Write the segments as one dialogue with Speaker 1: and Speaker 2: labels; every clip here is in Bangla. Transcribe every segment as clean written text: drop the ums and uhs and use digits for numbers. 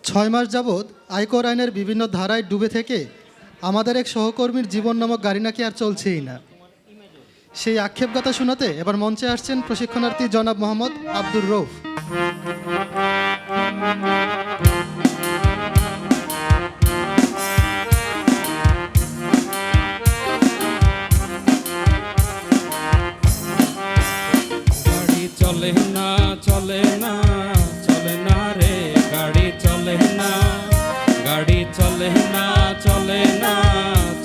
Speaker 1: 6 মাস যাবৎ আয়কর আইনের বিভিন্ন ধারায় ডুবে থেকে আমাদের এক সহকর্মীর জীবন নামক গাড়ি নাকি আর চলছেই না। সেই আক্ষেপগাথা শোনাতে এবার মঞ্চে আসছেন প্রশিক্ষণার্থী জনাব মোহাম্মদ আব্দুর রৌফ।
Speaker 2: গাড়ি চলে না চলে না চলে না রে, গাড়ি চলে না, গাড়ি চলে না চলে না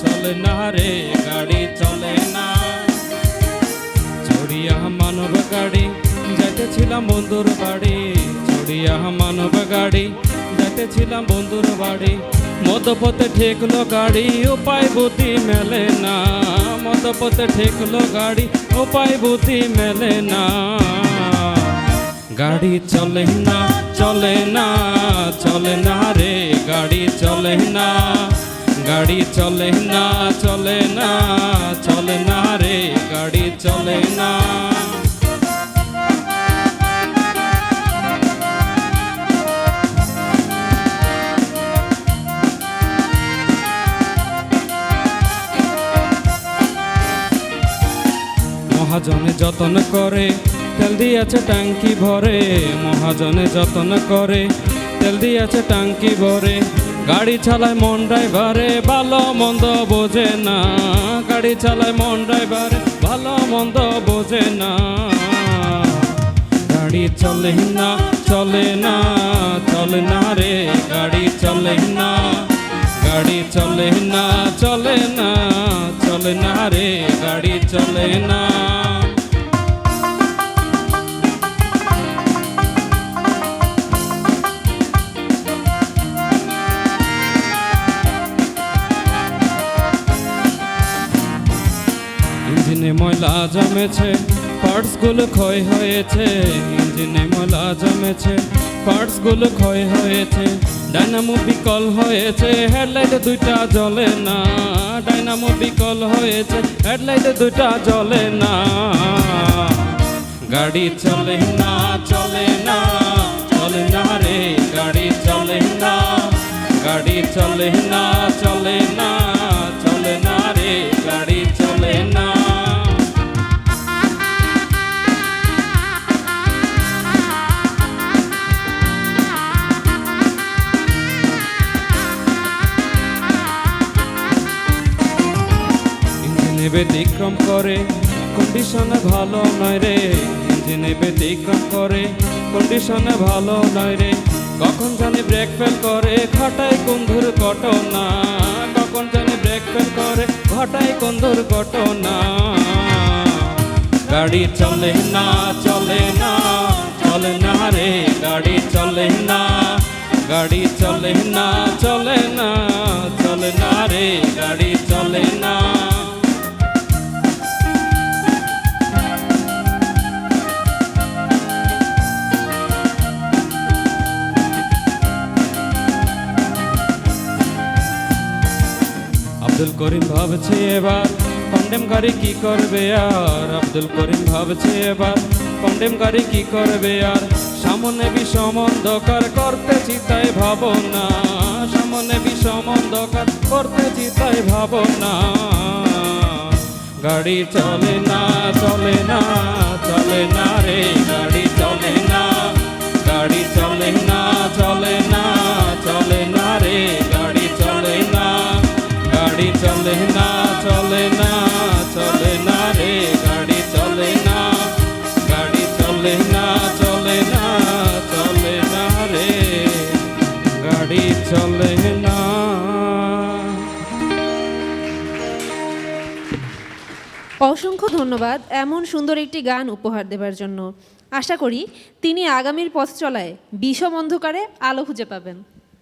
Speaker 2: চলে না রে, গাড়ি চলে না। চড়িয়া মানব গাড়ি যাইতেছিলাম বন্ধুর বাড়ি, চড়িয়া মানব গাড়ি যাইতেছিলাম বন্ধুর বাড়ি। মধ্যপথে ঠেকলো গাড়ি, উপায় বুদ্ধি মেলে না, মধ্যপথে ঠেকলো গাড়ি, উপায় বুদ্ধি মেলে না। গাড়ি চলে না চলে না চলে না রে, গাড়ি চলে না, গাড়ি চলে না চলে না চলে না রে, গাড়ি চলে না। মহাজনে যতন করে তেল দিয়েছে ট্যাঙ্কি ভরে, মহাজনে যতন করে তেল দিয়েছে ট্যাঙ্কি ভরে। গাড়ি চালায় মন ড্রাইভারে ভালো মন্দ বোঝে না, গাড়ি চালায় মন ড্রাইভারে ভালো মন্দ বোঝে না। গাড়ি চলে না চলে না চলে না রে, গাড়ি চলে না, গাড়ি চলে না চলে না চলে না রে, গাড়ি চলে না। ইঞ্জিনে ময়লা জমেছে, পার্টসগুলো ক্ষয় হয়েছে, ইঞ্জিনে ময়লা জমেছে, পার্টসগুলো ক্ষয় হয়েছে। ডাইনামো বিকল হয়েছে, হেডলাইট দুইটা জ্বলে না, ডাইনামো বিকল হয়েছে, হেডলাইট দুইটা জ্বলে না। গাড়ি চলে না চলে না চলে না রে, গাড়ি চলে না, গাড়ি চলে না চলে না চলে না রে, গাড়ি চলে না। ইঞ্জিনে ব্যতিক্রম করে কন্ডিশনে ভালো নয় রে, ইঞ্জিনে ব্যতিক্রম করে কন্ডিশনে ভালো নয় রে। কখন জানি ব্রেক ফেল করে ঘটায় কোন দুর্ঘটনা, কখন জানি ব্রেক ফেল করে ঘটায় কোন দুর্ঘটনা। গাড়ি চলে না চলে না চলে না রে, গাড়ি চলে না, গাড়ি চলে না চলে না চলে না রে, গাড়ি চলে না। আব্দুল করিম ভাবছে এবার কন্ডেম গাড়ি কি করবে আর, আব্দুল করিম ভাবছে এবার কন্ডেম গাড়ি কি করবে আর। সামনে বিষম অন্ধকার করতেছি তাই ভাবনা, সামনে বিষম অন্ধকার করতেছি তাই ভাবনা। গাড়ি চলে না চলে না চলে না রে, গাড়ি চলে না, গাড়ি চলে না চলে না চলে না রে, গাড়ি চলে না, গাড়ি চলে না চলে না চলে না রে, গাড়ি চলে না, গাড়ি চলে না চলে না চলে না রে, গাড়ি চলে না।
Speaker 3: অসংখ্য ধন্যবাদ এমন সুন্দর একটি গান উপহার দেবার জন্য। আশা করি তিনি আগামীর পথ চলায় বিষম অন্ধকারে আলো খুঁজে পাবেন।